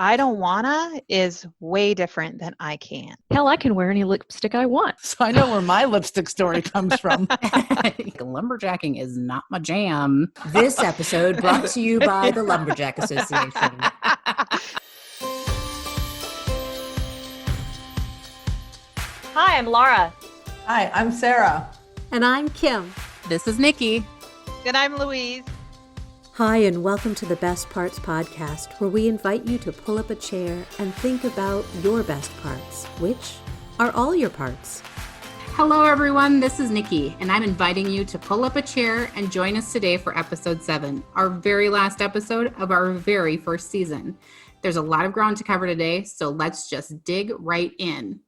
I don't wanna is way different than I can. Hell, I can wear any lipstick I want. So I know where my lipstick story comes from. Lumberjacking is not my jam. This episode brought to you by the Lumberjack Association. Hi, I'm Laura. Hi, I'm Sara. And I'm Kim. This is Nikki. And I'm Louise. Hi, and welcome to the Best Parts Podcast, where we invite you to pull up a chair and think about your best parts, which are all your parts. Hello, everyone. This is Nikki, and I'm inviting you to pull up a chair and join us today for episode 7, our very last episode of our very first season. There's a lot of ground to cover today, so let's just dig right in.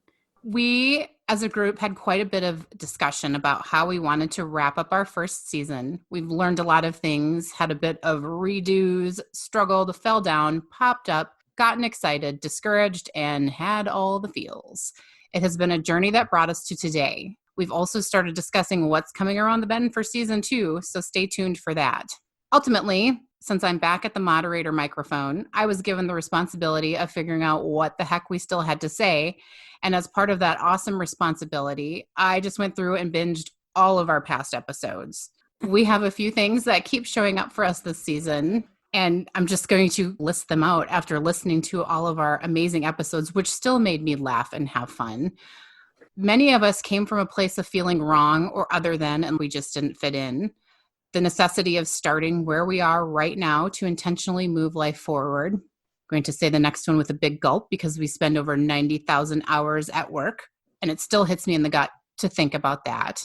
We, as a group, had quite a bit of discussion about how we wanted to wrap up our first season. We've learned a lot of things, had a bit of redos, struggled, fell down, popped up, gotten excited, discouraged, and had all the feels. It has been a journey that brought us to today. We've also started discussing what's coming around the bend for season 2, so stay tuned for that. Ultimately, since I'm back at the moderator microphone, I was given the responsibility of figuring out what the heck we still had to say. And as part of that awesome responsibility, I just went through and binged all of our past episodes. We have a few things that keep showing up for us this season, and I'm just going to list them out after listening to all of our amazing episodes, which still made me laugh and have fun. Many of us came from a place of feeling wrong or other than, and we just didn't fit in. The necessity of starting where we are right now to intentionally move life forward. I'm going to say the next one with a big gulp because we spend over 90,000 hours at work, and it still hits me in the gut to think about that.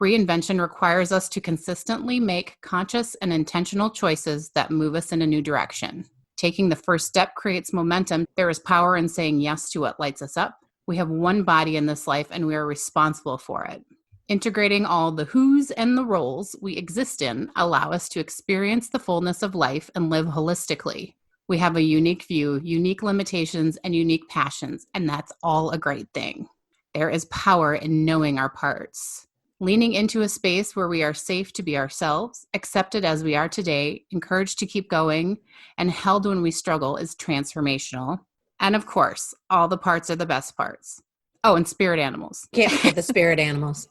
Reinvention requires us to consistently make conscious and intentional choices that move us in a new direction. Taking the first step creates momentum. There is power in saying yes to what lights us up. We have one body in this life, and we are responsible for it. Integrating all the who's and the roles we exist in allow us to experience the fullness of life and live holistically. We have a unique view, unique limitations, and unique passions, and that's all a great thing. There is power in knowing our parts. Leaning into a space where we are safe to be ourselves, accepted as we are today, encouraged to keep going, and held when we struggle is transformational. And of course, all the parts are the best parts. Oh, and spirit animals. Can't forget the spirit animals.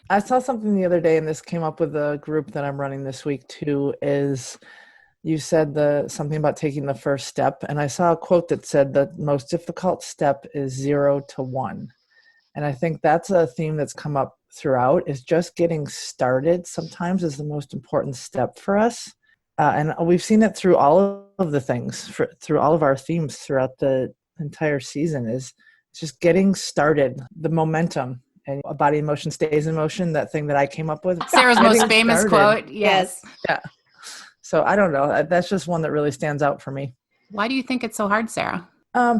I saw something the other day, and this came up with the group that I'm running this week too, is you said something about taking the first step. And I saw a quote that said the most difficult step is 0 to 1. And I think that's a theme that's come up throughout, is just getting started sometimes is the most important step for us. And we've seen it through all of the things, through all of our themes throughout the entire season, is just getting started, the momentum. And a body in motion stays in motion, that thing that I came up with. Sarah's most famous quote. Yes. Yeah. So I don't know. That's just one that really stands out for me. Why do you think it's so hard, Sara?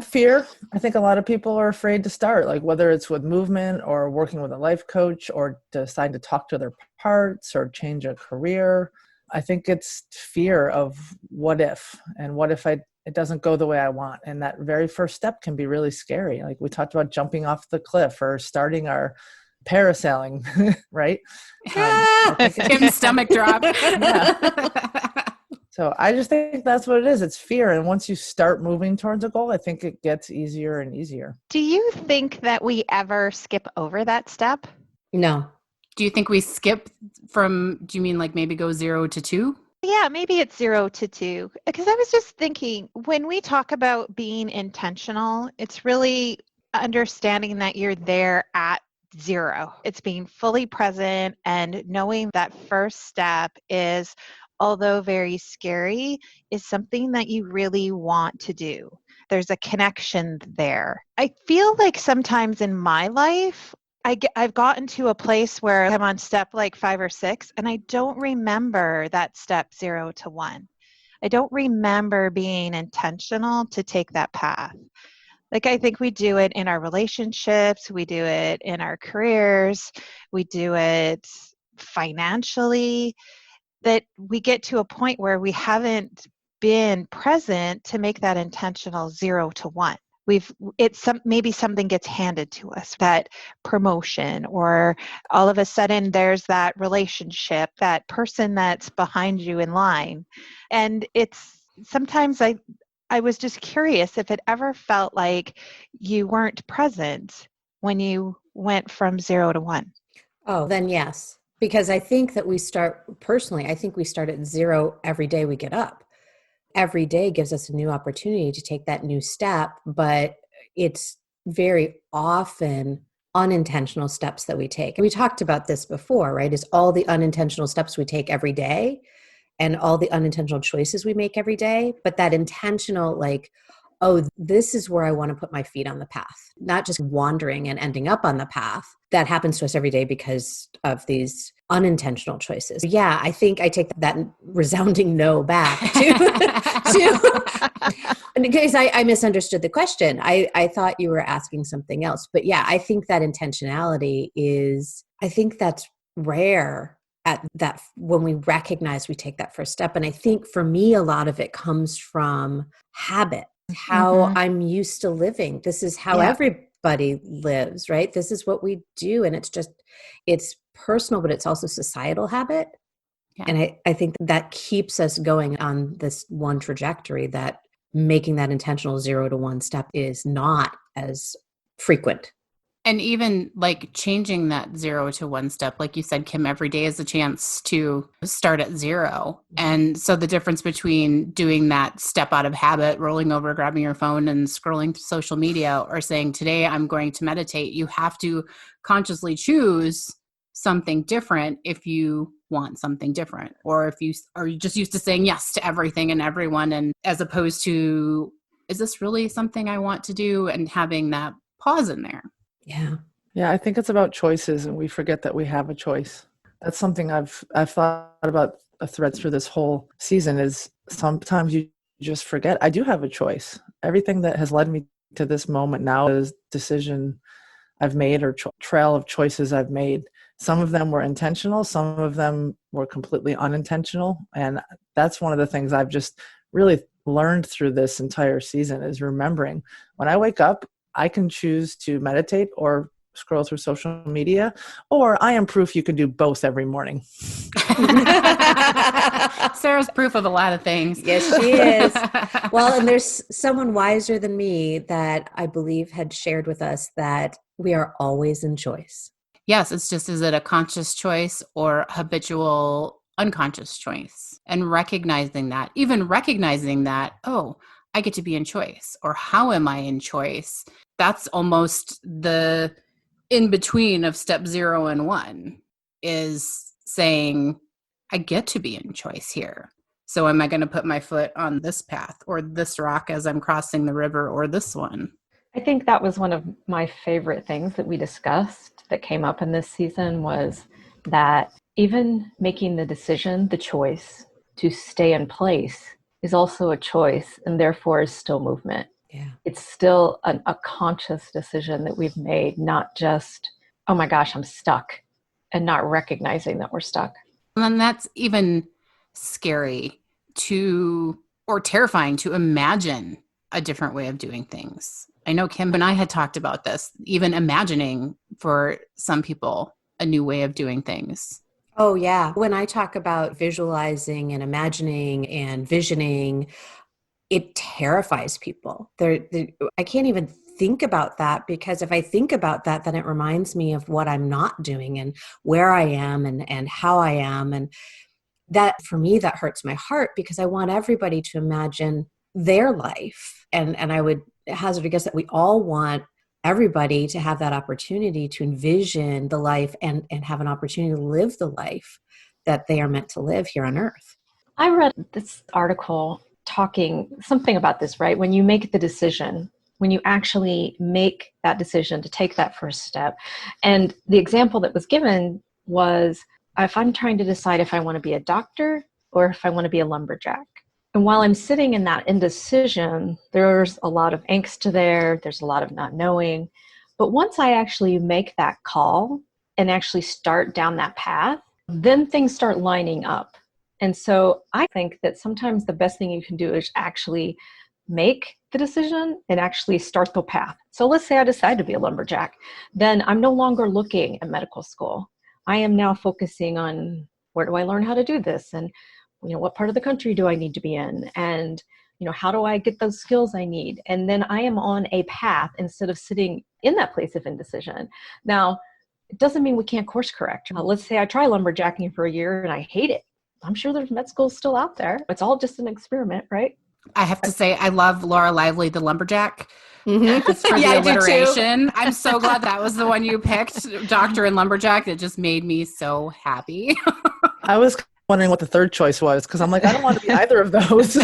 Fear. I think a lot of people are afraid to start, like whether it's with movement or working with a life coach or decide to talk to their parts or change a career. I think it's fear of what if, and what if it doesn't go the way I want. And that very first step can be really scary. Like we talked about jumping off the cliff or starting our parasailing, right? Kim's stomach drop. So I just think that's what it is. It's fear. And once you start moving towards a goal, I think it gets easier and easier. Do you think that we ever skip over that step? No. Do you think we skip do you mean like maybe go 0 to 2? Yeah, maybe it's 0 to 2. Because I was just thinking, when we talk about being intentional, it's really understanding that you're there at 0. It's being fully present and knowing that first step is, although very scary, is something that you really want to do. There's a connection there. I feel like sometimes in my life, I've gotten to a place where I'm on step like 5 or 6, and I don't remember that step 0 to 1. I don't remember being intentional to take that path. Like I think we do it in our relationships, we do it in our careers, we do it financially, that we get to a point where we haven't been present to make that intentional 0 to 1. Maybe something gets handed to us, that promotion, or all of a sudden there's that relationship, that person that's behind you in line. And it's sometimes I was just curious if it ever felt like you weren't present when you went from 0 to 1. Oh, then yes. Because I think that I think we start at 0 every day we get up. Every day gives us a new opportunity to take that new step, but it's very often unintentional steps that we take. And we talked about this before, right? Is all the unintentional steps we take every day and all the unintentional choices we make every day, but that intentional, like, oh, this is where I want to put my feet on the path, not just wandering and ending up on the path. That happens to us every day because of these unintentional choices. Yeah, I think I take that resounding no back to in case I misunderstood the question. I thought you were asking something else. But yeah, I think that intentionality I think that's rare at that when we recognize we take that first step. And I think for me, a lot of it comes from habit, how I'm used to living. This is how everybody lives, right? This is what we do. And it's personal, but it's also societal habit. Yeah. And I think that keeps us going on this one trajectory, that making that intentional 0 to 1 step is not as frequent. And even like changing that 0 to 1 step, like you said, Kim, every day is a chance to start at 0. And so the difference between doing that step out of habit, rolling over, grabbing your phone and scrolling through social media, or saying, today I'm going to meditate, you have to consciously choose something different if you want something different, or if you are just used to saying yes to everything and everyone, and as opposed to, is this really something I want to do, and having that pause in there. Yeah. Yeah, I think it's about choices, and we forget that we have a choice. That's something I've thought about a thread through this whole season, is sometimes you just forget I do have a choice. Everything that has led me to this moment now is decision I've made, or trail of choices I've made. Some of them were intentional, some of them were completely unintentional. And that's one of the things I've just really learned through this entire season, is remembering when I wake up, I can choose to meditate or scroll through social media, or I am proof you can do both every morning. Sarah's proof of a lot of things. Yes, she is. Well, and there's someone wiser than me that I believe had shared with us that we are always in choice. Yes, it's just, is it a conscious choice or habitual unconscious choice? And recognizing that, oh, I get to be in choice, or how am I in choice? That's almost the in between of step 0 and 1, is saying, I get to be in choice here. So am I going to put my foot on this path or this rock as I'm crossing the river, or this one? I think that was one of my favorite things that we discussed that came up in this season, was that even making the decision, the choice to stay in place, is also a choice, and therefore is still movement. Yeah. It's still a conscious decision that we've made, not just, oh my gosh, I'm stuck, and not recognizing that we're stuck. And that's even scary or terrifying to imagine a different way of doing things. I know Kim and I had talked about this, even imagining for some people a new way of doing things. Oh, yeah. When I talk about visualizing and imagining and visioning, it terrifies people. I can't even think about that, because if I think about that, then it reminds me of what I'm not doing and where I am and how I am. And that, for me, that hurts my heart, because I want everybody to imagine their life. And I would hazard a guess that we all want everybody to have that opportunity to envision the life and have an opportunity to live the life that they are meant to live here on earth. I read this article talking something about this, right? When you make the decision, when you actually make that decision to take that first step. And the example that was given was, if I'm trying to decide if I want to be a doctor or if I want to be a lumberjack. And while I'm sitting in that indecision, there's a lot of angst there. There's a lot of not knowing. But once I actually make that call and actually start down that path, then things start lining up. And so I think that sometimes the best thing you can do is actually make the decision and actually start the path. So let's say I decide to be a lumberjack. Then I'm no longer looking at medical school. I am now focusing on, where do I learn how to do this? And what part of the country do I need to be in? And how do I get those skills I need? And then I am on a path instead of sitting in that place of indecision. Now, it doesn't mean we can't course correct. Let's say I try lumberjacking for a year and I hate it. I'm sure there's med schools still out there. It's all just an experiment, right? I have to say, I love Laura Lively, the lumberjack. Just for Yeah, the I do too. alliteration. I'm so glad that was the one you picked, Doctor and Lumberjack. It just made me so happy. I was wondering what the third choice was because I'm like, I don't want to be either of those.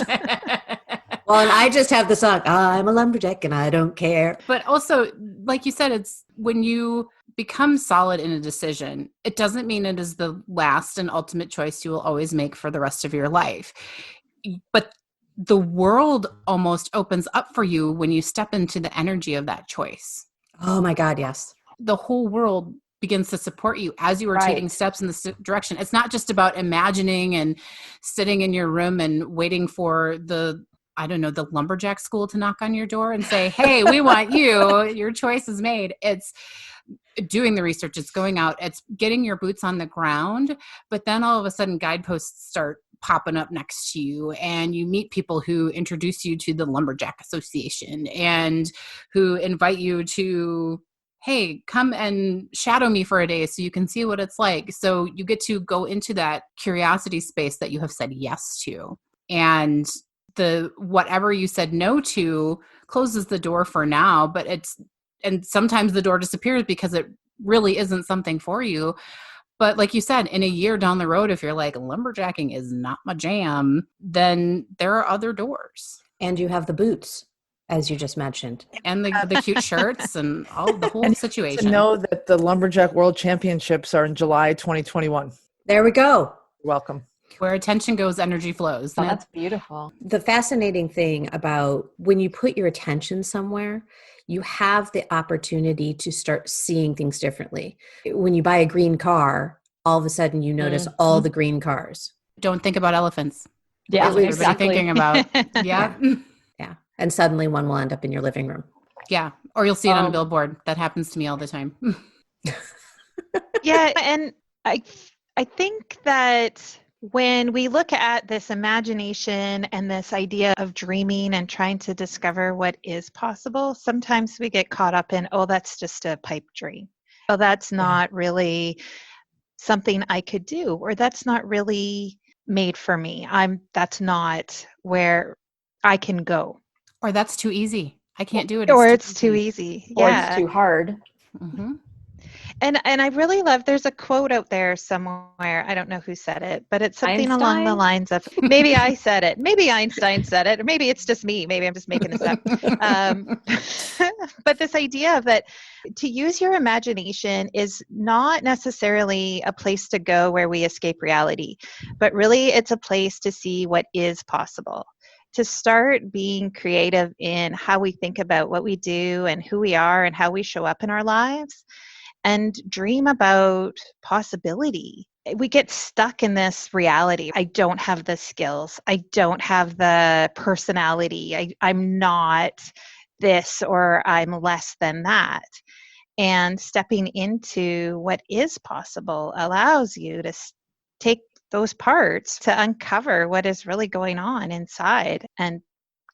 Well, and I just have the song, I'm a lumberjack and I don't care. But also, like you said, it's when you become solid in a decision, it doesn't mean it is the last and ultimate choice you will always make for the rest of your life. But the world almost opens up for you when you step into the energy of that choice. Oh my God, yes. The whole world begins to support you as you are taking steps in this direction. It's not just about imagining and sitting in your room and waiting for the lumberjack school to knock on your door and say, hey, we want you. Your choice is made. It's doing the research. It's going out. It's getting your boots on the ground. But then all of a sudden guideposts start popping up next to you and you meet people who introduce you to the Lumberjack Association and who invite you to, hey, come and shadow me for a day so you can see what it's like. So you get to go into that curiosity space that you have said yes to. And the whatever you said no to closes the door for now, and sometimes the door disappears because it really isn't something for you. But like you said, in a year down the road, if you're like, lumberjacking is not my jam, then there are other doors. And you have the boots, as you just mentioned. And the cute shirts and the whole situation. To know that the Lumberjack World Championships are in July 2021. There we go. You're welcome. Where attention goes, energy flows. Oh, that's beautiful. The fascinating thing about when you put your attention somewhere, you have the opportunity to start seeing things differently. When you buy a green car, all of a sudden you notice all the green cars. Don't think about elephants. Yeah, That's what everybody's thinking about. Yeah. Yeah. And suddenly one will end up in your living room. Yeah. Or you'll see it on a billboard. That happens to me all the time. Yeah. And I think that when we look at this imagination and this idea of dreaming and trying to discover what is possible, sometimes we get caught up in, oh, that's just a pipe dream. Oh, that's not really something I could do, or that's not really made for me. That's not where I can go. Or that's too easy. I can't do it. Or it's too easy. Or Yeah. it's too hard. Mm-hmm. And I really love, there's a quote out there somewhere, I don't know who said it, but it's something along the lines of, maybe I said it, maybe Einstein said it, or maybe it's just me, maybe I'm just making this up. But this idea of that to use your imagination is not necessarily a place to go where we escape reality, but really it's a place to see what is possible. To start being creative in how we think about what we do and who we are and how we show up in our lives. And dream about possibility. We get stuck in this reality. I don't have the skills. I don't have the personality. I'm not this, or I'm less than that. And stepping into what is possible allows you to take those parts to uncover what is really going on inside and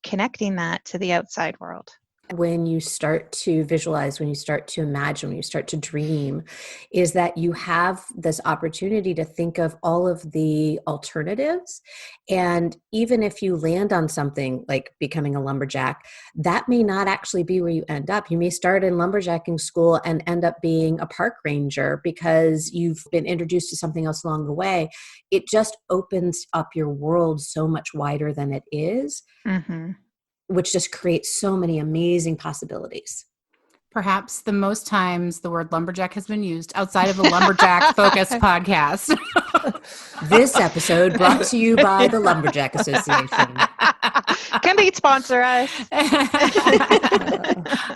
connecting that to the outside world. When you start to visualize, when you start to imagine, when you start to dream, is that you have this opportunity to think of all of the alternatives. And even if you land on something like becoming a lumberjack, that may not actually be where you end up. You may start in lumberjacking school and end up being a park ranger because you've been introduced to something else along the way. It just opens up your world so much wider than it is. Mm-hmm. Which just creates so many amazing possibilities. Perhaps the most times the word lumberjack has been used outside of a lumberjack focused podcast. This episode brought to you by the Lumberjack Association. Can they sponsor us?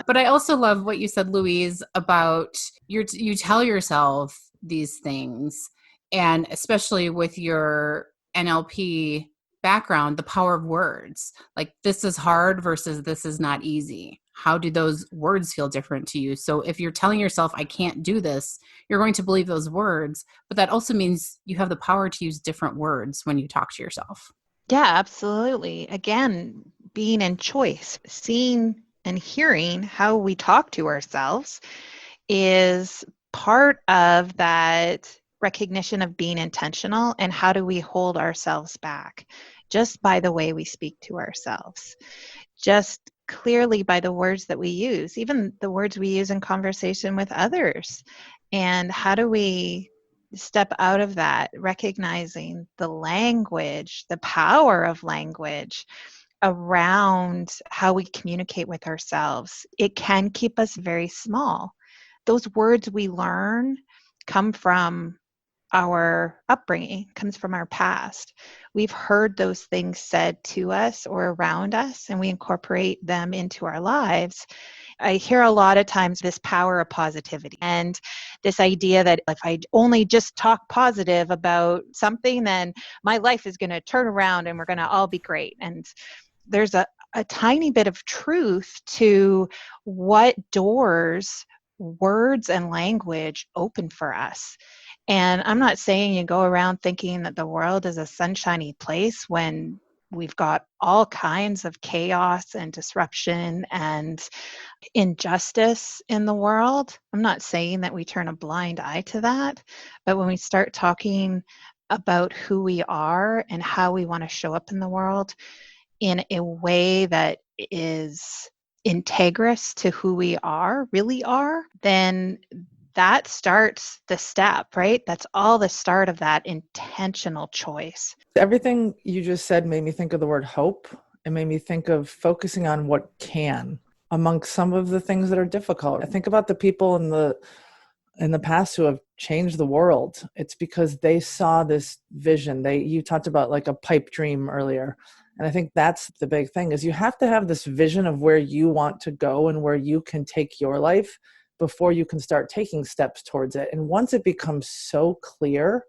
But I also love what you said, Louise, about you tell yourself these things, and especially with your NLP background, the power of words, like this is hard versus this is not easy. How do those words feel different to you? So if you're telling yourself, I can't do this, you're going to believe those words, but that also means you have the power to use different words when you talk to yourself. Yeah, absolutely. Again, being in choice, seeing and hearing how we talk to ourselves is part of that recognition of being intentional, and how do we hold ourselves back just by the way we speak to ourselves, just clearly by the words that we use, even the words we use in conversation with others. And how do we step out of that, recognizing the language, the power of language around how we communicate with ourselves? It can keep us very small. Those words we learn come from our upbringing, comes from our past. We've heard those things said to us or around us, and we incorporate them into our lives. I hear a lot of times this power of positivity and this idea that if I only just talk positive about something, then my life is going to turn around and we're going to all be great. And there's a tiny bit of truth to what doors words and language open for us. And I'm not saying you go around thinking that the world is a sunshiny place when we've got all kinds of chaos and disruption and injustice in the world. I'm not saying that we turn a blind eye to that, but when we start talking about who we are and how we want to show up in the world in a way that is integrous to who we are, really are, then that starts the step, right? That's all the start of that intentional choice. Everything you just said made me think of the word hope. It made me think of focusing on what can amongst some of the things that are difficult. I think about the people in the past who have changed the world. It's because they saw this vision. You talked about like a pipe dream earlier. And I think that's the big thing, is you have to have this vision of where you want to go and where you can take your life before you can start taking steps towards it. And once it becomes so clear,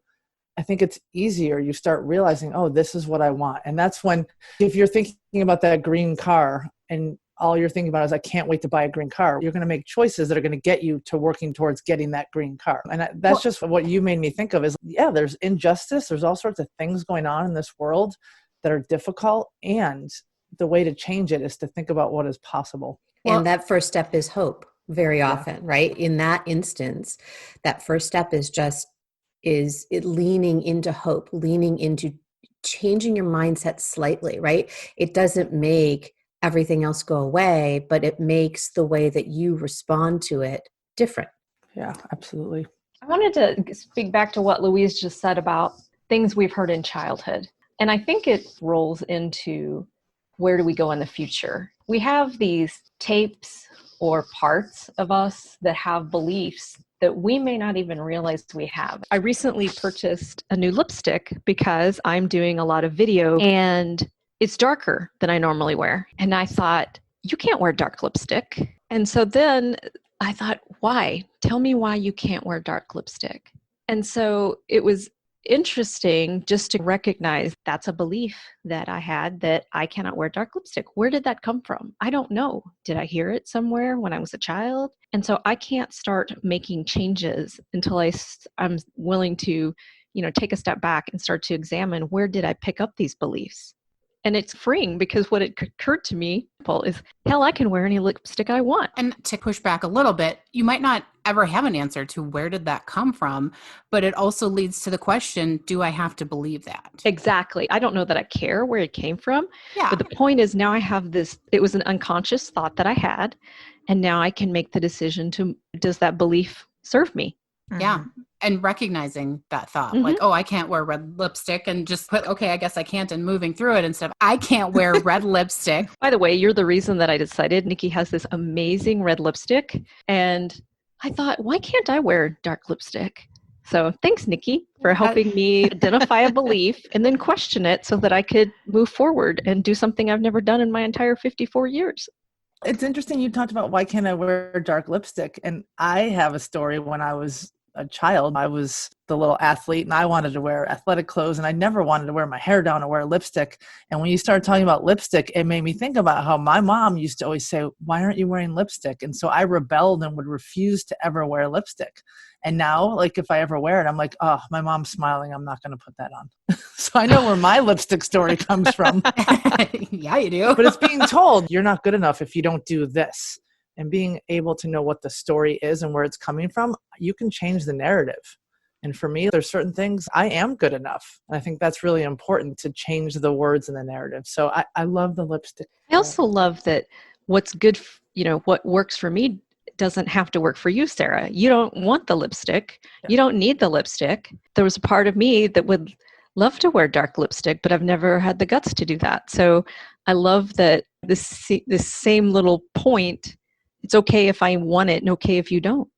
I think it's easier. You start realizing, oh, this is what I want. And that's when, if you're thinking about that green car and all you're thinking about is, I can't wait to buy a green car, you're going to make choices that are going to get you to working towards getting that green car. And that's just what you made me think of is, yeah, there's injustice. There's all sorts of things going on in this world that are difficult. And the way to change it is to think about what is possible. And that first step is hope very often, right? In that instance, that first step is it leaning into hope, leaning into changing your mindset slightly, right? It doesn't make everything else go away, but it makes the way that you respond to it different. Yeah, absolutely. I wanted to speak back to what Louise just said about things we've heard in childhood. And I think it rolls into where do we go in the future? We have these tapes or parts of us that have beliefs that we may not even realize we have. I recently purchased a new lipstick because I'm doing a lot of video and it's darker than I normally wear. And I thought, you can't wear dark lipstick. And so then I thought, why? Tell me why you can't wear dark lipstick. And so it was interesting just to recognize that's a belief that I had, that I cannot wear dark lipstick. Where did that come from? I don't know. Did I hear it somewhere when I was a child? And so I can't start making changes until I'm willing to, take a step back and start to examine, where did I pick up these beliefs? And it's freeing, because what it occurred to me, Paul, is, hell, I can wear any lipstick I want. And to push back a little bit, you might not ever have an answer to where did that come from, but it also leads to the question, do I have to believe that? Exactly. I don't know that I care where it came from. Yeah. But the point is, now I have this, it was an unconscious thought that I had, and now I can make the decision to, does that belief serve me? Yeah. Mm-hmm. And recognizing that thought, like, oh, I can't wear red lipstick, and just put, okay, I guess I can't, and moving through it instead of, I can't wear red lipstick. By the way, you're the reason that I decided. Nikki has this amazing red lipstick, and I thought, why can't I wear dark lipstick? So thanks, Nikki, for helping me identify a belief and then question it so that I could move forward and do something I've never done in my entire 54 years. It's interesting you talked about why can't I wear dark lipstick? And I have a story when I was a child, I was the little athlete and I wanted to wear athletic clothes and I never wanted to wear my hair down or wear lipstick. And when you started talking about lipstick, it made me think about how my mom used to always say, why aren't you wearing lipstick? And so I rebelled and would refuse to ever wear lipstick. And now, like, if I ever wear it, I'm like, oh, my mom's smiling. I'm not going to put that on. So I know where my lipstick story comes from. Yeah, you do. But it's being told you're not good enough if you don't do this. And being able to know what the story is and where it's coming from, you can change the narrative. And for me, there's certain things I am good enough. And I think that's really important to change the words in the narrative. So I love the lipstick. I also love that what's good, what works for me doesn't have to work for you, Sarah. You don't want the lipstick. Yeah. You don't need the lipstick. There was a part of me that would love to wear dark lipstick, but I've never had the guts to do that. So I love that this same little point. It's okay if I want it and okay if you don't.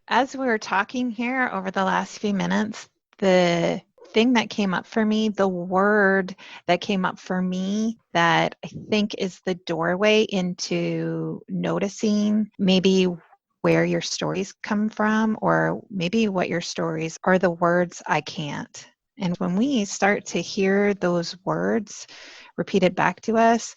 As we were talking here over the last few minutes, the thing that came up for me, the word that came up for me that I think is the doorway into noticing maybe where your stories come from, or maybe what your stories are, the words I can't. And when we start to hear those words repeated back to us,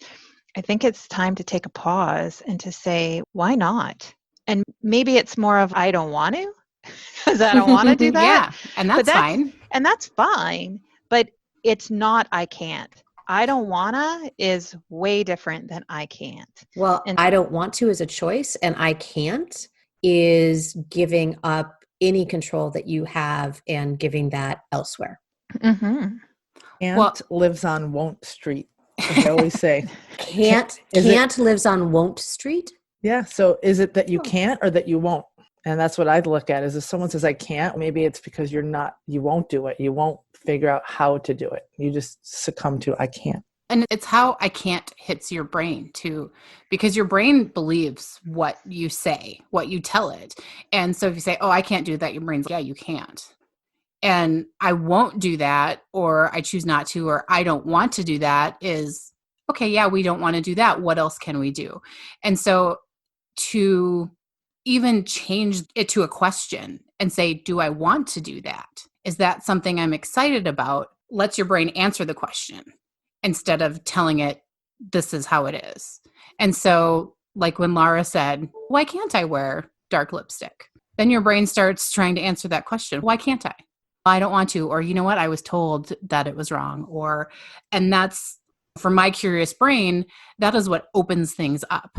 I think it's time to take a pause and to say, why not? And maybe it's more of, I don't want to, because I don't want to do that. Yeah, and that's fine. And that's fine, but it's not I can't. I don't wanna is way different than I can't. Well, And I don't want to is a choice, and I can't is giving up any control that you have and giving that elsewhere. mm-hmm. Can't lives on Won't Street, as I always say. Can't lives on Won't Street? Yeah. So is it that you can't or that you won't? And that's what I'd look at is if someone says, I can't, maybe it's because you won't do it. You won't figure out how to do it. You just succumb to, I can't. And it's how I can't hits your brain too, because your brain believes what you say, what you tell it. And so if you say, oh, I can't do that, your brain's like, yeah, you can't. And I won't do that, or I choose not to, or I don't want to do that is, okay, yeah, we don't want to do that. What else can we do? And so to even change it to a question and say, do I want to do that? Is that something I'm excited about? Lets your brain answer the question instead of telling it, this is how it is. And so like when Lara said, why can't I wear dark lipstick? Then your brain starts trying to answer that question. Why can't I? I don't want to, or you know what? I was told that it was wrong, and that's, for my curious brain, that is what opens things up.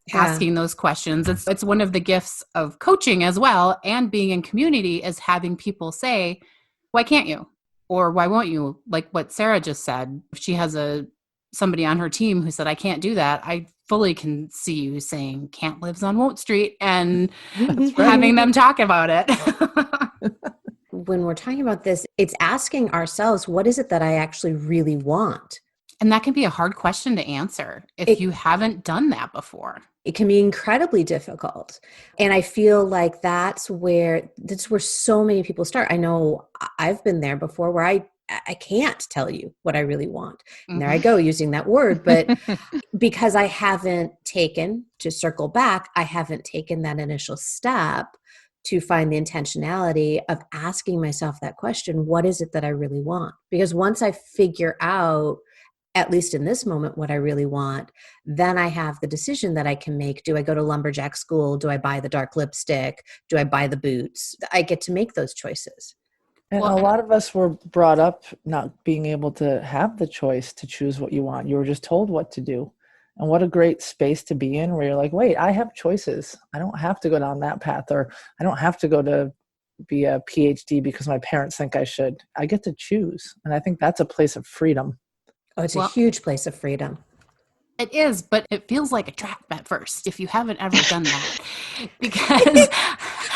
Yeah. Asking those questions. It's one of the gifts of coaching as well, and being in community is having people say, why can't you? Or why won't you? Like what Sara just said, if she has somebody on her team who said, I can't do that, I fully can see you saying can't lives on Won't Street and having them talk about it. When we're talking about this, it's asking ourselves, what is it that I actually really want? And that can be a hard question to answer if you haven't done that before. It can be incredibly difficult. And I feel like that's where so many people start. I know I've been there before where I can't tell you what I really want. And there I go using that word. But because I haven't taken, to circle back, I haven't taken that initial step to find the intentionality of asking myself that question, what is it that I really want? Because once I figure out, at least in this moment, what I really want, then I have the decision that I can make. Do I go to lumberjack school? Do I buy the dark lipstick? Do I buy the boots? I get to make those choices. And a lot of us were brought up not being able to have the choice to choose what you want. You were just told what to do. And what a great space to be in where you're like, wait, I have choices. I don't have to go down that path, or I don't have to go to be a PhD because my parents think I should. I get to choose. And I think that's a place of freedom. Oh, it's a huge place of freedom. It is, but it feels like a trap at first if you haven't ever done that. Because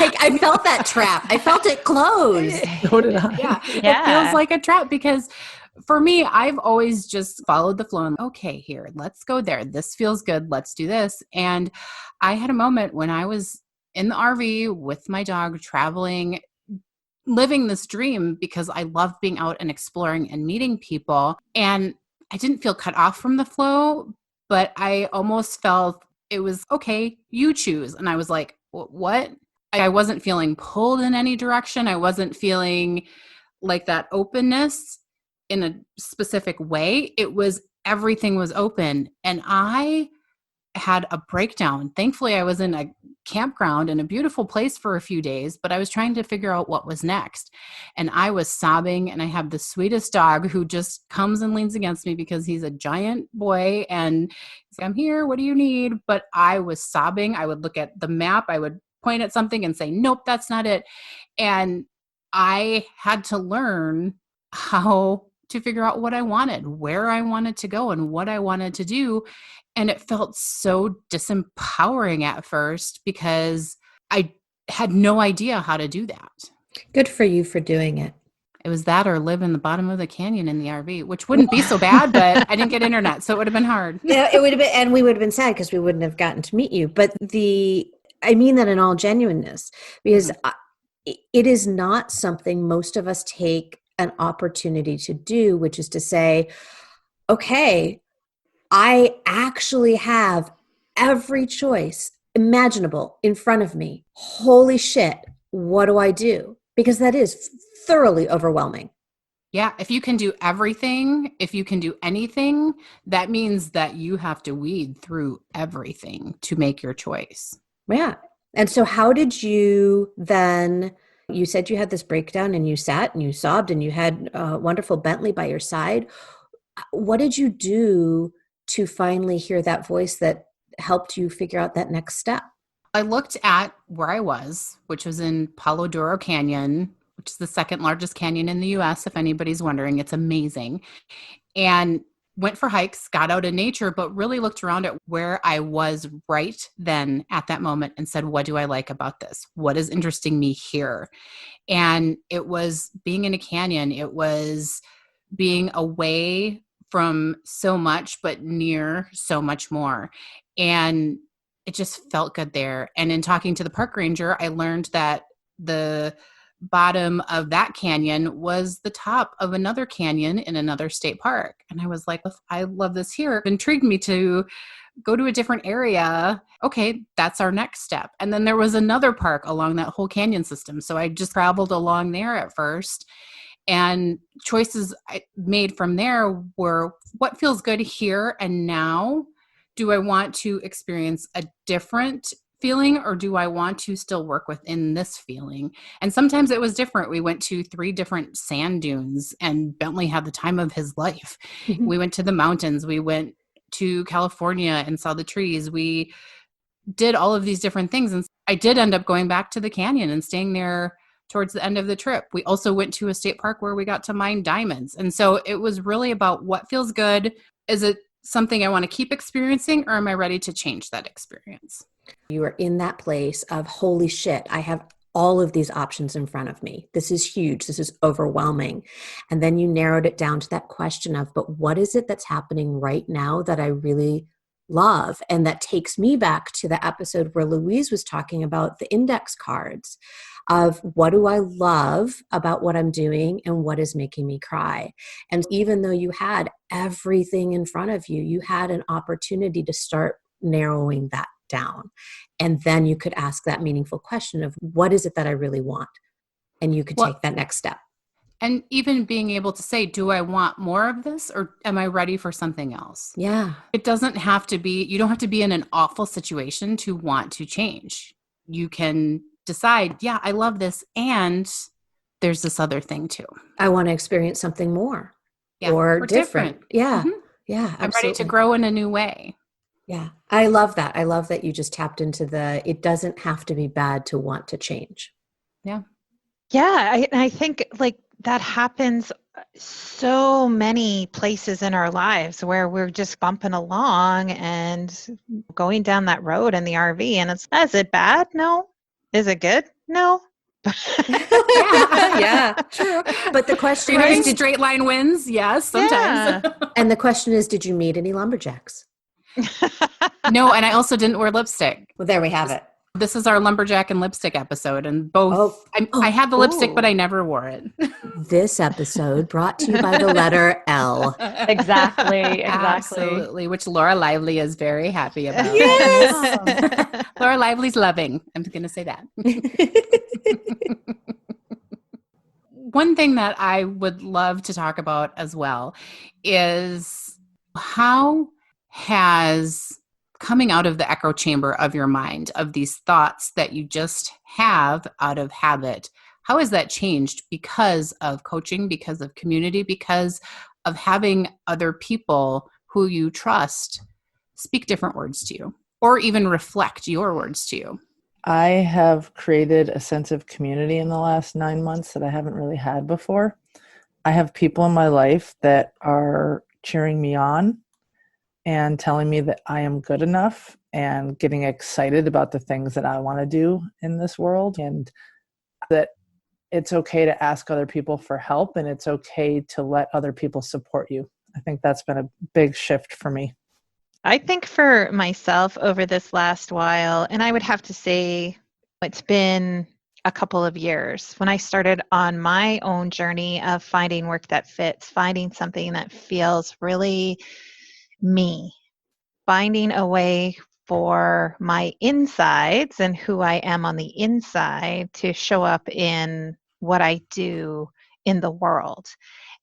I felt that trap. I felt it close. So did I. Yeah. It feels like a trap because for me, I've always just followed the flow and okay, here, let's go there. This feels good. Let's do this. And I had a moment when I was in the RV with my dog traveling, living this dream because I love being out and exploring and meeting people. And I didn't feel cut off from the flow, but I almost felt it was, okay, you choose. And I was like, what? I wasn't feeling pulled in any direction. I wasn't feeling like that openness in a specific way. It was, everything was open. And I had a breakdown. Thankfully, I was in a campground in a beautiful place for a few days, but I was trying to figure out what was next. And I was sobbing, and I have the sweetest dog who just comes and leans against me because he's a giant boy and he's like, I'm here, what do you need? But I was sobbing. I would look at the map, I would point at something and say, nope, that's not it. And I had to learn how to figure out what I wanted, where I wanted to go, and what I wanted to do. And it felt so disempowering at first because I had no idea how to do that. Good for you for doing it. It was that or live in the bottom of the canyon in the RV, which wouldn't be so bad, but I didn't get internet, so it would have been hard. Yeah, it would have been, and we would have been sad because we wouldn't have gotten to meet you. But I mean that in all genuineness, because it is not something most of us take an opportunity to do, which is to say, okay, I actually have every choice imaginable in front of me. Holy shit, what do I do? Because that is thoroughly overwhelming. Yeah, if you can do everything, if you can do anything, that means that you have to weed through everything to make your choice. Yeah. And so how did you then, you said you had this breakdown and you sat and you sobbed and you had a wonderful Bentley by your side. What did you do to finally hear that voice that helped you figure out that next step? I looked at where I was, which was in Palo Duro Canyon, which is the second largest canyon in the US, if anybody's wondering. It's amazing. And went for hikes, got out in nature, but really looked around at where I was right then at that moment and said, what do I like about this? What is interesting me here? And it was being in a canyon. It was being away from so much, but near so much more. And it just felt good there. And in talking to the park ranger, I learned that the bottom of that canyon was the top of another canyon in another state park. And I was like, I love this here. It intrigued me to go to a different area. Okay, that's our next step. And then there was another park along that whole canyon system. So I just traveled along there at first. And choices I made from there were, what feels good here and now? Do I want to experience a different feeling, or do I want to still work within this feeling? And sometimes it was different. We went to 3 different sand dunes, and Bentley had the time of his life. Mm-hmm. We went to the mountains. We went to California and saw the trees. We did all of these different things. And I did end up going back to the canyon and staying there towards the end of the trip. We also went to a state park where we got to mine diamonds. And so it was really about what feels good. Is it something I want to keep experiencing, or am I ready to change that experience? You are in that place of, holy shit, I have all of these options in front of me. This is huge. This is overwhelming. And then you narrowed it down to that question of, but what is it that's happening right now that I really love? And that takes me back to the episode where Louise was talking about the index cards of, what do I love about what I'm doing and what is making me cry? And even though you had everything in front of you, you had an opportunity to start narrowing that down. And then you could ask that meaningful question of, what is it that I really want? And you could take that next step. And even being able to say, do I want more of this, or am I ready for something else? Yeah. It doesn't have to be, you don't have to be in an awful situation to want to change. You can decide, yeah, I love this, and there's this other thing too. I want to experience something more, yeah, or different. Yeah. Mm-hmm. Yeah. Absolutely. I'm ready to grow in a new way. Yeah. I love that. I love that you just tapped into it doesn't have to be bad to want to change. Yeah. Yeah. I think like that happens so many places in our lives where we're just bumping along and going down that road in the RV, and is it bad? No. Is it good? No. Yeah, true. But the question is, straight line wins? Yes, sometimes. Yeah. And the question is, did you meet any lumberjacks? No, and I also didn't wear lipstick. Well, there we have it. This is our lumberjack and lipstick episode, and both. I had the lipstick, but I never wore it. This episode brought to you by the letter L. Exactly. Absolutely, which Laura Lively is very happy about. Yes. Laura Lively's loving. I'm going to say that. One thing that I would love to talk about as well is how has coming out of the echo chamber of your mind, of these thoughts that you just have out of habit, how has that changed because of coaching, because of community, because of having other people who you trust speak different words to you or even reflect your words to you? I have created a sense of community in the last 9 months that I haven't really had before. I have people in my life that are cheering me on and telling me that I am good enough and getting excited about the things that I want to do in this world, and that it's okay to ask other people for help and it's okay to let other people support you. I think that's been a big shift for me. I think for myself over this last while, and I would have to say it's been a couple of years when I started on my own journey of finding work that fits, finding something that feels really me, finding a way for my insides and who I am on the inside to show up in what I do in the world.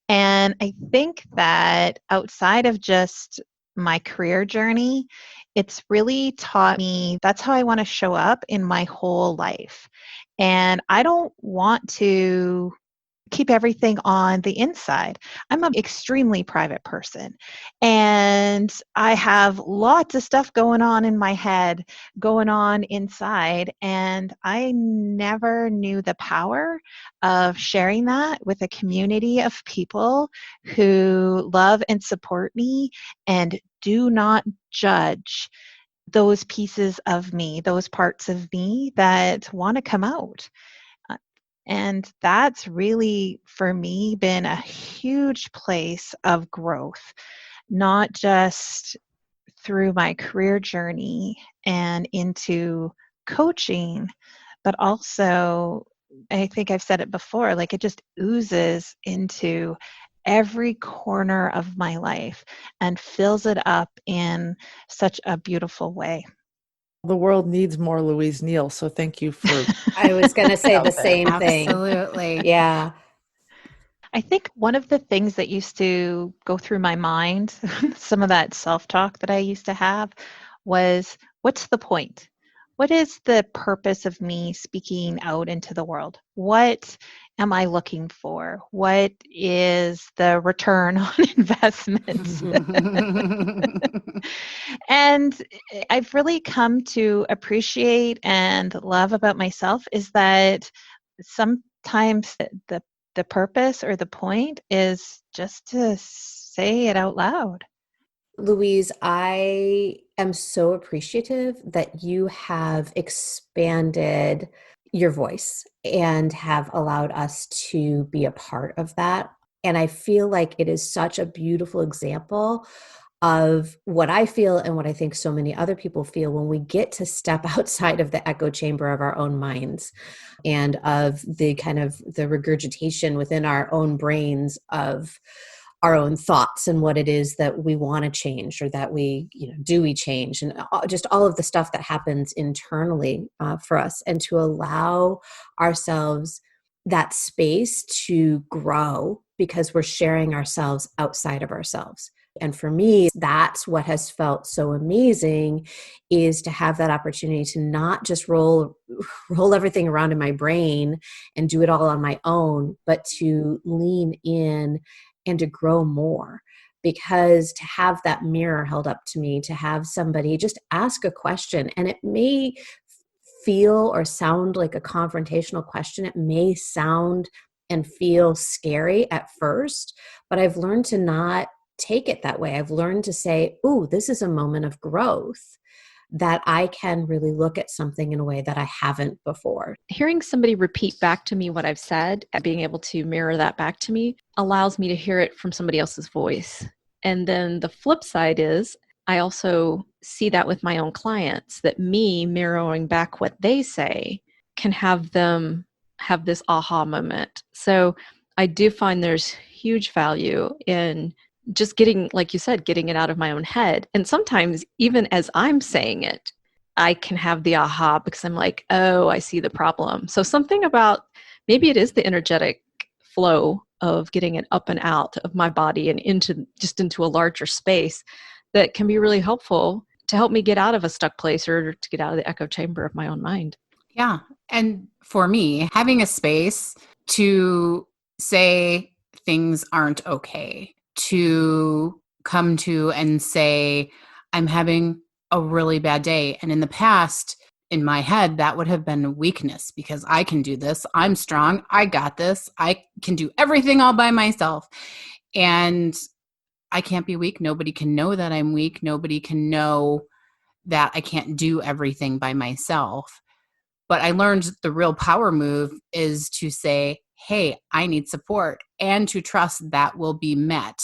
And I think that outside of just my career journey, it's really taught me that's how I want to show up in my whole life. And I don't want to keep everything on the inside. I'm an extremely private person, and I have lots of stuff going on in my head, going on inside, and I never knew the power of sharing that with a community of people who love and support me and do not judge those pieces of me, those parts of me that want to come out. And that's really, for me, been a huge place of growth, not just through my career journey and into coaching, but also, I think I've said it before, like it just oozes into every corner of my life and fills it up in such a beautiful way. The world needs more Louise Neal, so thank you for I was going to say the same thing. Absolutely. Yeah. I think one of the things that used to go through my mind, some of that self-talk that I used to have, was what's the point? What is the purpose of me speaking out into the world? What am I looking for? What is the return on investments? And I've really come to appreciate and love about myself is that sometimes the purpose or the point is just to say it out loud. Louise, I am so appreciative that you have expanded your voice and have allowed us to be a part of that. And I feel like it is such a beautiful example of what I feel and what I think so many other people feel when we get to step outside of the echo chamber of our own minds and of the kind of the regurgitation within our own brains of our own thoughts and what it is that we want to change or that we, do we change, and just all of the stuff that happens internally for us, and to allow ourselves that space to grow because we're sharing ourselves outside of ourselves. And for me, that's what has felt so amazing, is to have that opportunity to not just roll everything around in my brain and do it all on my own, but to lean in and to grow more. Because to have that mirror held up to me, to have somebody just ask a question, and it may feel or sound like a confrontational question. It may sound and feel scary at first, but I've learned to not take it that way. I've learned to say, "Ooh, this is a moment of growth," that I can really look at something in a way that I haven't before. Hearing somebody repeat back to me what I've said, and being able to mirror that back to me, allows me to hear it from somebody else's voice. And then the flip side is I also see that with my own clients, that me mirroring back what they say can have them have this aha moment. So I do find there's huge value in just getting, like you said, getting it out of my own head. And sometimes even as I'm saying it, I can have the aha because I'm like, oh, I see the problem. So something about, maybe it is the energetic flow of getting it up and out of my body and into a larger space that can be really helpful to help me get out of a stuck place or to get out of the echo chamber of my own mind. Yeah. And for me, having a space to say things aren't okay, to come to and say, I'm having a really bad day. And in the past, in my head, that would have been weakness because I can do this. I'm strong. I got this. I can do everything all by myself. And I can't be weak. Nobody can know that I'm weak. Nobody can know that I can't do everything by myself. But I learned the real power move is to say, hey, I need support, and to trust that will be met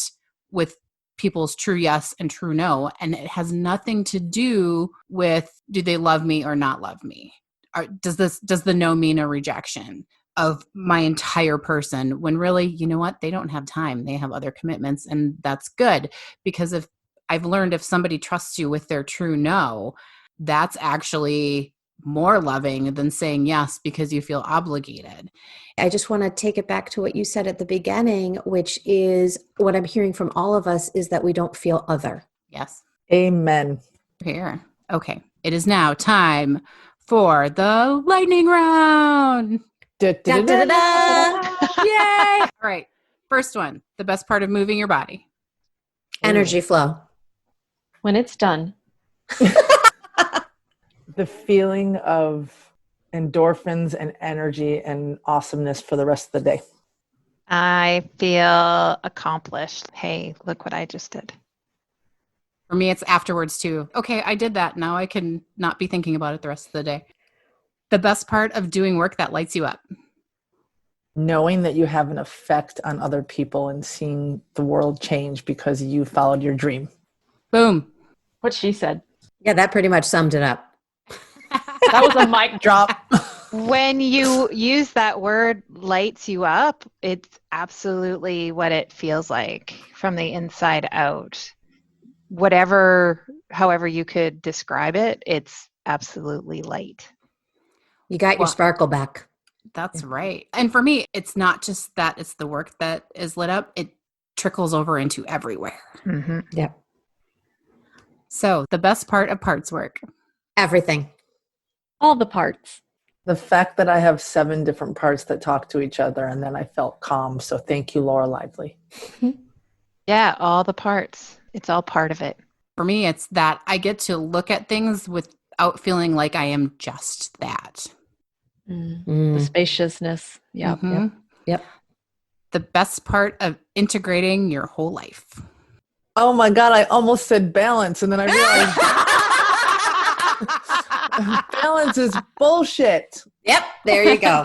with people's true yes and true no. And it has nothing to do with, do they love me or not love me? Or does the no mean a rejection of my entire person, when really, you know what? They don't have time. They have other commitments, and that's good, because if I've learned if somebody trusts you with their true no, that's actually more loving than saying yes because you feel obligated. I just want to take it back to what you said at the beginning, which is what I'm hearing from all of us is that we don't feel other. Yes. Amen. Here. Okay. It is now time for the lightning round. Da, da, da, da. Yay! All right. First one, the best part of moving your body. Energy flow. When it's done. The feeling of endorphins and energy and awesomeness for the rest of the day. I feel accomplished. Hey, look what I just did. For me, it's afterwards too. Okay, I did that. Now I can not be thinking about it the rest of the day. The best part of doing work that lights you up. Knowing that you have an effect on other people and seeing the world change because you followed your dream. Boom. What she said. Yeah, that pretty much summed it up. That was a mic drop. When you use that word lights you up, it's absolutely what it feels like from the inside out. However you could describe it, it's absolutely light. You got your sparkle back. That's right. And for me, it's not just that it's the work that is lit up. It trickles over into everywhere. Mm-hmm. Yep. So the best part of parts work. Everything. All the parts. The fact that I have 7 different parts that talk to each other, and then I felt calm. So thank you, Laura Lively. Yeah, all the parts. It's all part of it. For me, it's that I get to look at things without feeling like I am just that. The spaciousness. Yep. Mm-hmm. Yep. The best part of integrating your whole life. Oh my God, I almost said balance, and then I realized balance is bullshit. Yep. There you go.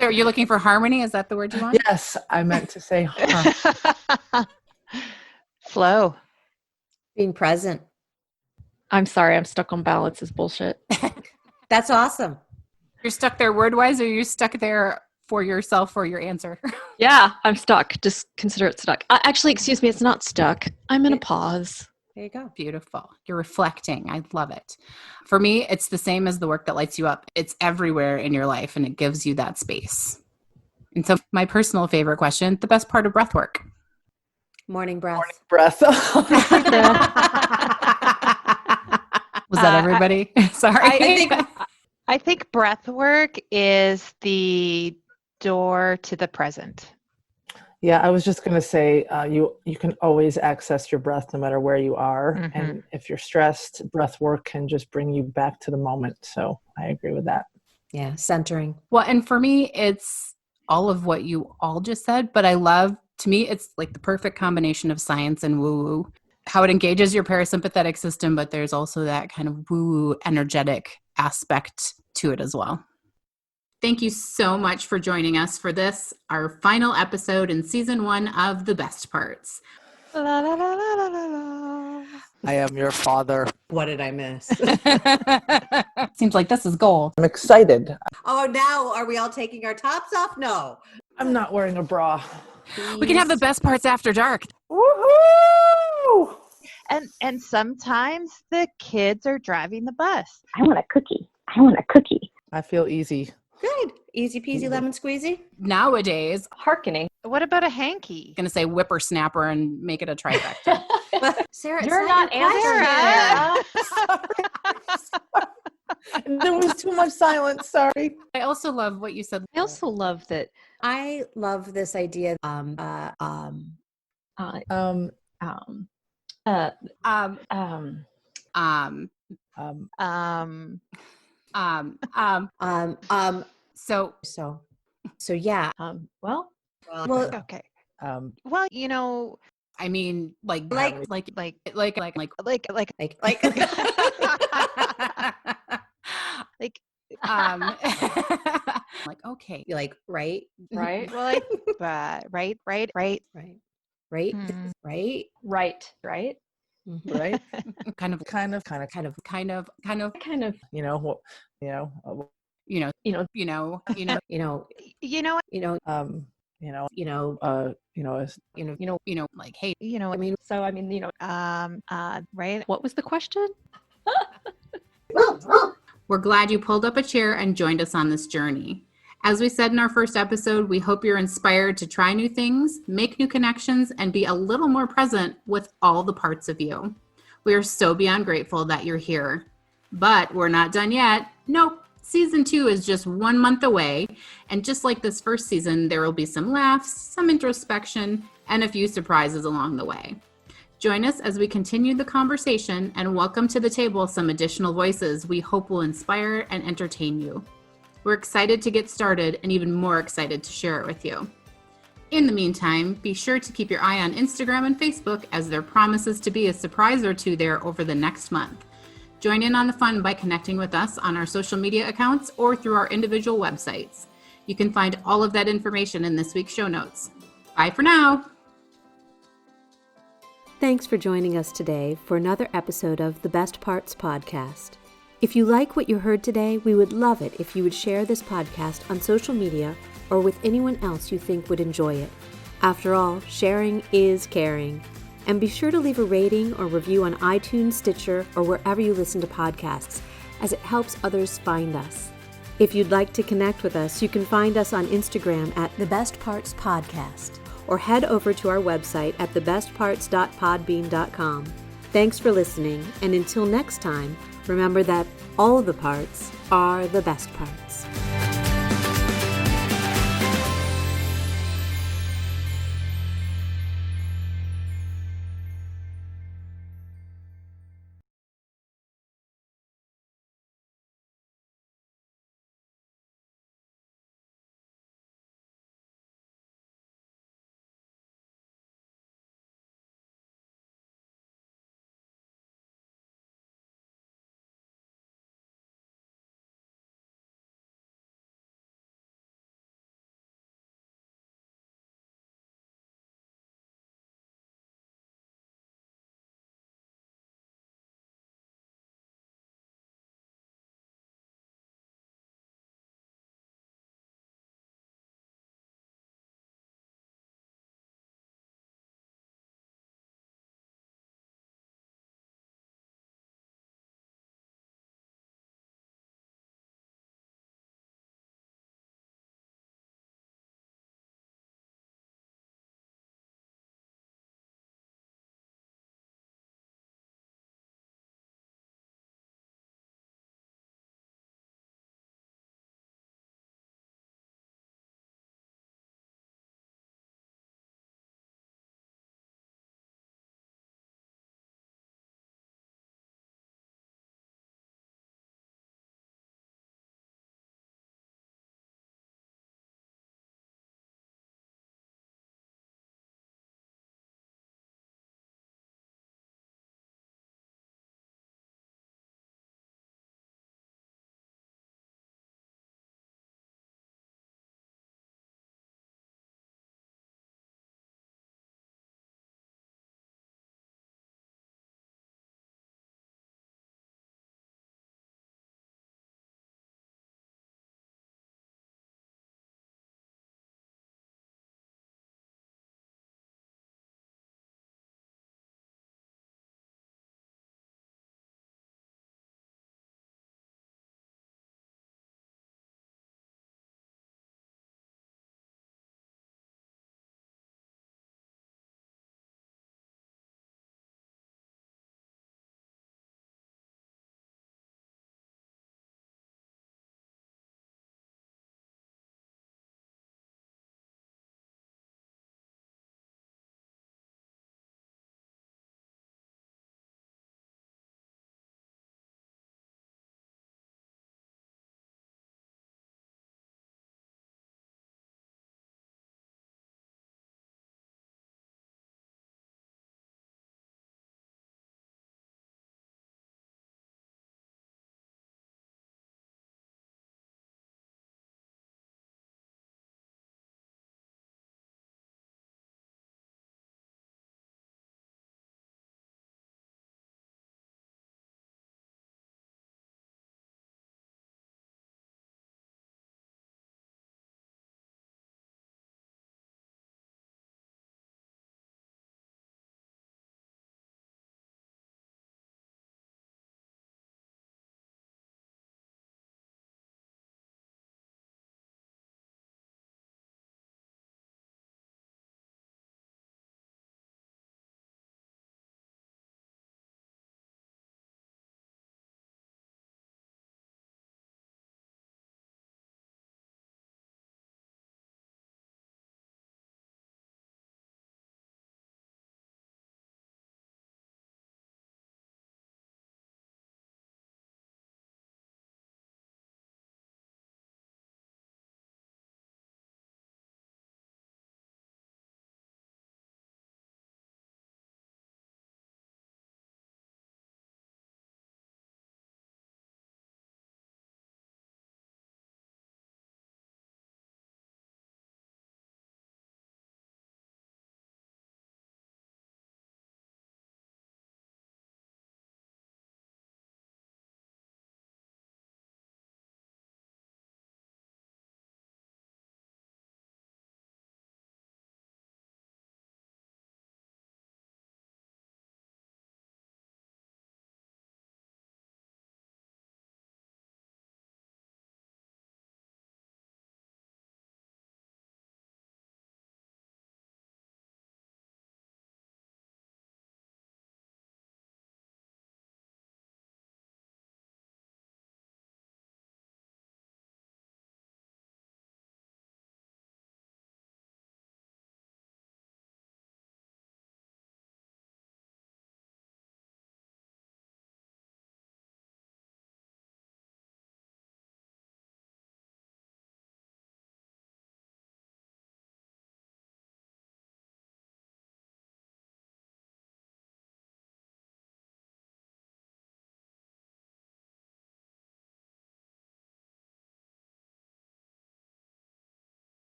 So you're looking for harmony? Is that the word you want? Yes, I meant to say Flow. Being present. I'm sorry, I'm stuck on balance is bullshit. That's awesome. You're stuck there word-wise, or you're stuck there for yourself for your answer? Yeah, I'm stuck. Just consider it stuck. Actually, excuse me, it's not stuck. I'm in a pause. There you go. Beautiful. You're reflecting. I love it. For me, it's the same as the work that lights you up. It's everywhere in your life, and it gives you that space. And so my personal favorite question, the best part of breath work. Morning breath. breath. Was that everybody? Sorry. I think breath work is the door to the present. Yeah, I was just going to say you can always access your breath no matter where you are. Mm-hmm. And if you're stressed, breath work can just bring you back to the moment. So I agree with that. Yeah, centering. Well, and for me, it's all of what you all just said, but to me, it's like the perfect combination of science and woo-woo. How it engages your parasympathetic system, but there's also that kind of woo-woo energetic aspect to it as well. Thank you so much for joining us for this, our final episode in season 1 of The Best Parts. La, la, la, la, la, la, la. I am your father. What did I miss? Seems like this is gold. I'm excited. Oh, now are we all taking our tops off? No. I'm not wearing a bra. We can have the best parts after dark. Woohoo! And sometimes the kids are driving the bus. I want a cookie. I want a cookie. I feel easy. Good. Easy peasy lemon squeezy. Nowadays, Hearkening. What about a hanky? going to say whippersnapper and make it a trifecta. Sarah, You're not your question. answering. There was too much silence. Sorry. I also love what you said. I also love that. I love this idea. Um, Um, Um, Um, um, so So yeah. well, Well, okay. um, Well, you know, I mean, like, like, like, like, like, okay. you're like, right? right, well, like, right. Right. Right. Right. Mm. Right. right. Mhm. right? kind of, Kind of, kind of, Kind of, you know, what, you know, you know, you know, You know, You know, you know, you know, you know, you know, you know, like, hey, I I mean, so I mean, right. what was the question? we're glad you pulled up a chair and joined us on this journey. As we said in our first episode, we hope you're inspired to try new things, make new connections, and be a little more present with all the parts of you. We are so beyond grateful that you're here. But we're not done yet. Nope. Season 2 is just 1 month away. And just like this first season, there will be some laughs, some introspection, and a few surprises along the way. Join us as we continue the conversation and welcome to the table some additional voices we hope will inspire and entertain you. We're excited to get started and even more excited to share it with you. In the meantime, be sure to keep your eye on Instagram and Facebook as there promises to be a surprise or two there over the next month. Join in on the fun by connecting with us on our social media accounts or through our individual websites. You can find all of that information in this week's show notes. Bye for now. Thanks for joining us today for another episode of the Best Parts Podcast. If you like what you heard today, we would love it if you would share this podcast on social media or with anyone else you think would enjoy it. After all, sharing is caring. And be sure to leave a rating or review on iTunes, Stitcher, or wherever you listen to podcasts, as it helps others find us. If you'd like to connect with us, you can find us on Instagram at The Best Parts Podcast, or head over to our website at thebestparts.podbean.com. Thanks for listening, and until next time, remember that all the parts are the best parts.